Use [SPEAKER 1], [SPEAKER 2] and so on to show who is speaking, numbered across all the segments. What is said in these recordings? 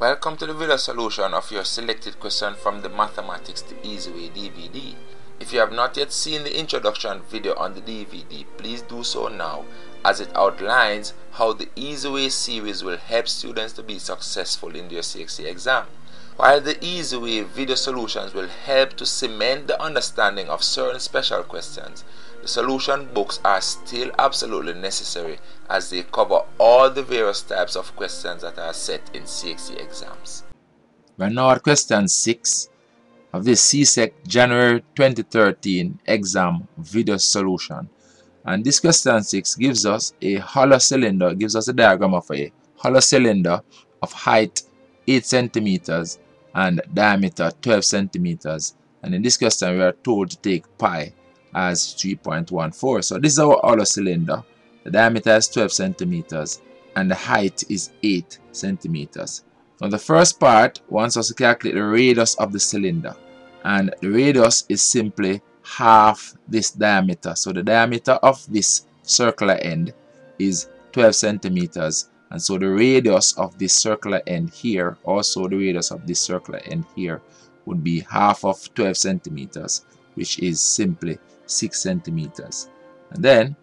[SPEAKER 1] Welcome to the video solution of your selected question from the Mathematics the Easy Way DVD. If you have not yet seen the introduction video on the DVD, please do so now, as it outlines how the Easy Way series will help students to be successful in their CXC exam. While the Easy Way video solutions will help to cement the understanding of certain special questions, the solution books are still absolutely necessary as they cover all the various types of questions that are set in CXC exams.
[SPEAKER 2] We are now at question 6 of the CSEC January 2013 exam video solution. And this question 6 gives us a hollow cylinder, gives us a diagram of a hollow cylinder of height 8 centimeters and diameter 12 centimeters. And in this question we are told to take pi as 3.14. So this is our hollow cylinder. The diameter is 12 centimeters and the height is 8 centimeters. Now the first part wants us to calculate the radius of the cylinder, and the radius is simply half this diameter. So the diameter of this circular end is 12 centimeters, and so the radius of this circular end here, also the radius of this circular end here, would be half of 12 centimeters, which is simply 6 centimeters. And then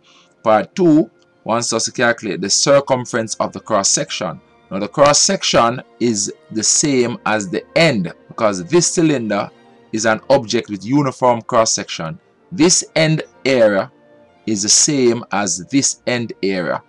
[SPEAKER 2] part 2 wants us to calculate the circumference of the cross section. Now the cross section is the same as the end, because this cylinder is an object with uniform cross section. This end area is the same as this end area,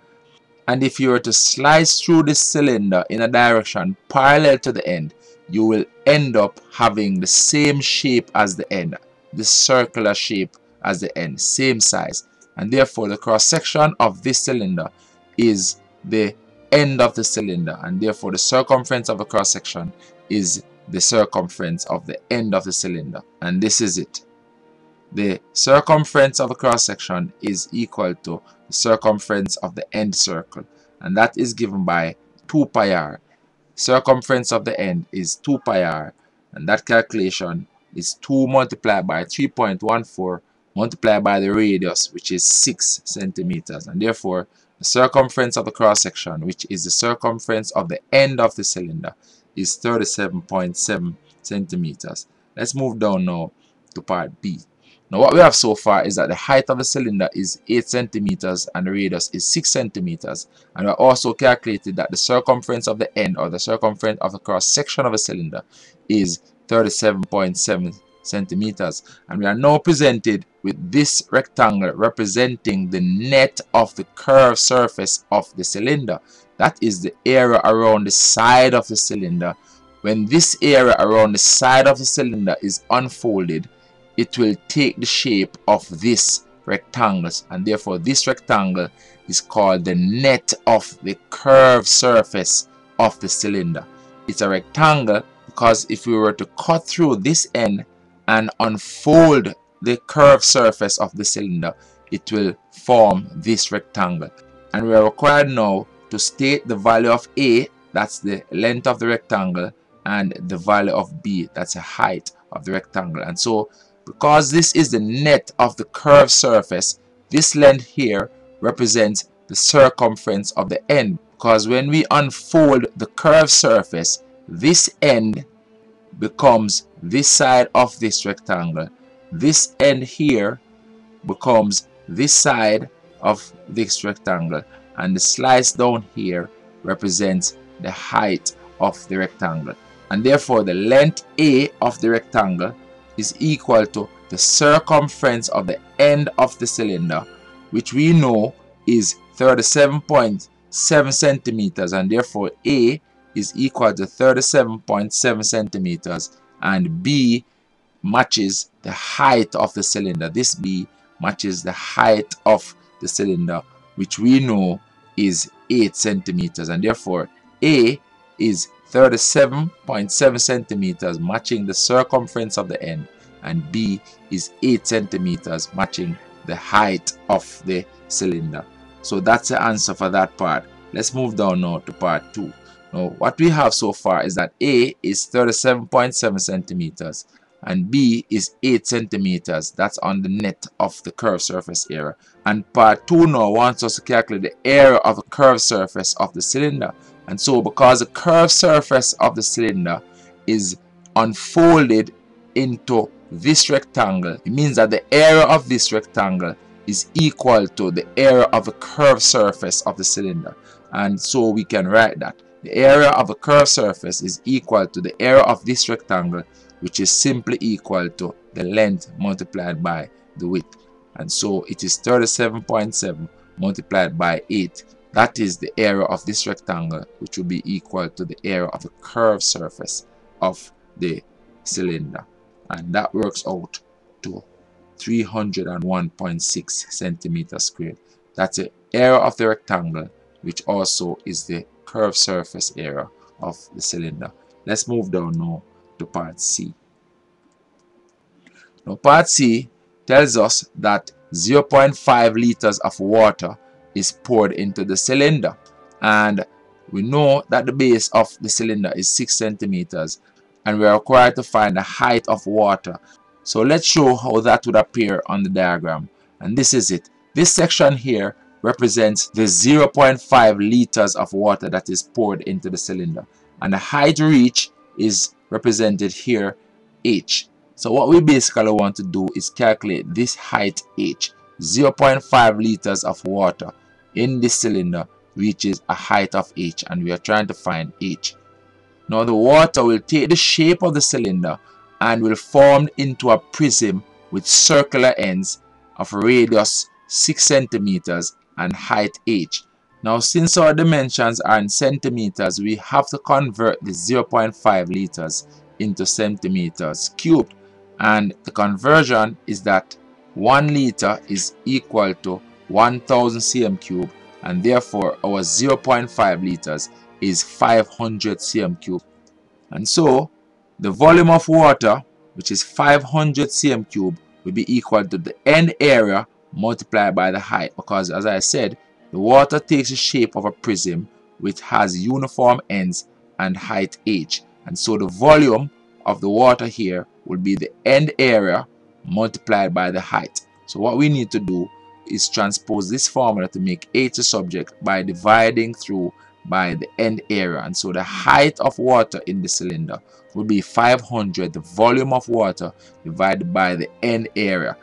[SPEAKER 2] and if you were to slice through this cylinder in a direction parallel to the end, you will end up having the same shape as the end, the circular shape as the end, same size, and therefore the cross section of this cylinder is the end of the cylinder, and therefore the circumference of the cross section is the circumference of the end of the cylinder. And this is it. The circumference of the cross section is equal to the circumference of the end circle, and that is given by 2 pi r. Circumference of the end is 2 pi r, and that calculation is 2 multiplied by 3.14 multiplied by the radius, which is 6 centimeters, and therefore the circumference of the cross section, which is the circumference of the end of the cylinder, is 37.7 centimeters. Let's move down now to part B. Now what we have so far is that the height of the cylinder is 8 centimeters and the radius is 6 centimeters, and we also calculated that the circumference of the end, or the circumference of the cross section of a cylinder, is 37.7 centimeters, and we are now presented with this rectangle representing the net of the curved surface of the cylinder. That is the area around the side of the cylinder. When this area around the side of the cylinder is unfolded, it will take the shape of this rectangle, and therefore this rectangle is called the net of the curved surface of the cylinder. It's a rectangle because if we were to cut through this end and unfold the curved surface of the cylinder, it will form this rectangle. And we are required now to state the value of A, that's the length of the rectangle, and the value of B, that's the height of the rectangle. And so because this is the net of the curved surface, this length here represents the circumference of the end, because when we unfold the curved surface, this end becomes this side of this rectangle. This end here becomes this side of this rectangle, and the slice down here represents the height of the rectangle. And therefore the length A of the rectangle is equal to the circumference of the end of the cylinder, which we know is 37.7 centimeters, and therefore A is equal to 37.7 centimeters, and B matches the height of the cylinder. This B matches the height of the cylinder, which we know is 8 centimeters, and therefore A is 37.7 centimeters, matching the circumference of the end, and B is 8 centimeters, matching the height of the cylinder. So that's the answer for that part. Let's move down now to part 2. Now what we have so far is that A is 37.7 centimeters and B is 8 centimeters. That's on the net of the curved surface area. And part 2 now wants us to calculate the area of the curved surface of the cylinder. And so because the curved surface of the cylinder is unfolded into this rectangle, it means that the area of this rectangle is equal to the area of the curved surface of the cylinder. And so we can write that the area of a curved surface is equal to the area of this rectangle, which is simply equal to the length multiplied by the width. And so it is 37.7 multiplied by 8. That is the area of this rectangle, which will be equal to the area of the curved surface of the cylinder. And that works out to 301.6 centimeters squared. That's the area of the rectangle, which also is the curved surface area of the cylinder. Let's move down now to part C. Now part C tells us that 0.5 liters of water is poured into the cylinder, and we know that the base of the cylinder is 6 centimeters, and we are required to find the height of water. So let's show how that would appear on the diagram, and this is it. This section here represents the 0.5 liters of water that is poured into the cylinder, and the height reached is represented here, h. So what we basically want to do is calculate this height h. 0.5 liters of water in this cylinder reaches a height of h, and we are trying to find h. Now the water will take the shape of the cylinder and will form into a prism with circular ends of radius 6 centimeters and height h. Now since our dimensions are in centimeters, we have to convert the 0.5 liters into centimeters cubed, and the conversion is that 1 liter is equal to 1000 cm cube, and therefore our 0.5 liters is 500 cm cube. And so the volume of water, which is 500 cm cube, will be equal to the end area multiplied by the height, because as I said, the water takes the shape of a prism which has uniform ends and height h, and so the volume of the water here will be the end area multiplied by the height. So what we need to do is transpose this formula to make h a subject by dividing through by the end area, and so the height of water in the cylinder will be 500, the volume of water, divided by the end area.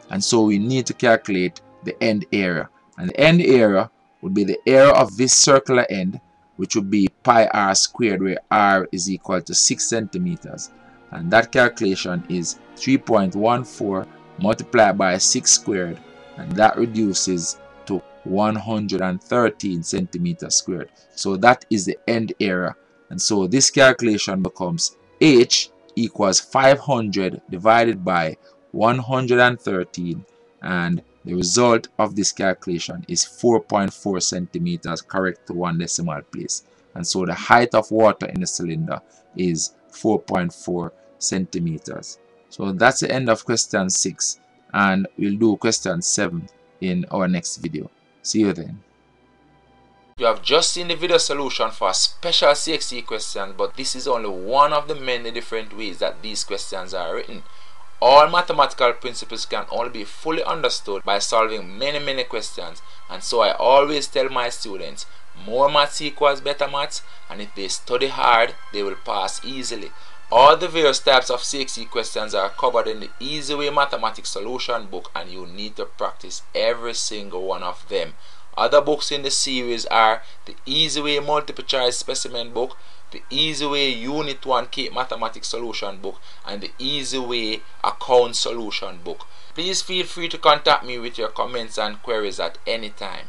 [SPEAKER 2] And so we need to calculate the end area, and the end area would be the area of this circular end, which would be pi r squared, where r is equal to 6 centimeters, and that calculation is 3.14 multiplied by 6 squared, and that reduces to 113 centimeters squared. So that is the end area, and so this calculation becomes h equals 500 divided by 113, and the result of this calculation is 4.4 centimeters, correct to 1 decimal place. And so the height of water in the cylinder is 4.4 centimeters. So that's the end of question 6, and we'll do question 7 in our next video. See you then.
[SPEAKER 1] You have just seen the video solution for a special CXC question, but this is only one of the many different ways that these questions are written. All mathematical principles can only be fully understood by solving many questions, and so I always tell my students, more maths equals better maths, and if they study hard, they will pass easily. All the various types of CXC questions are covered in the Easy Way Mathematics Solution book, and you need to practice every single one of them. Other books in the series are the Easy Way Multiple Choice Specimen book, the Easy Way Unit 1 Cape Mathematics Solution book, and the Easy Way Account Solution book. Please feel free to contact me with your comments and queries at any time.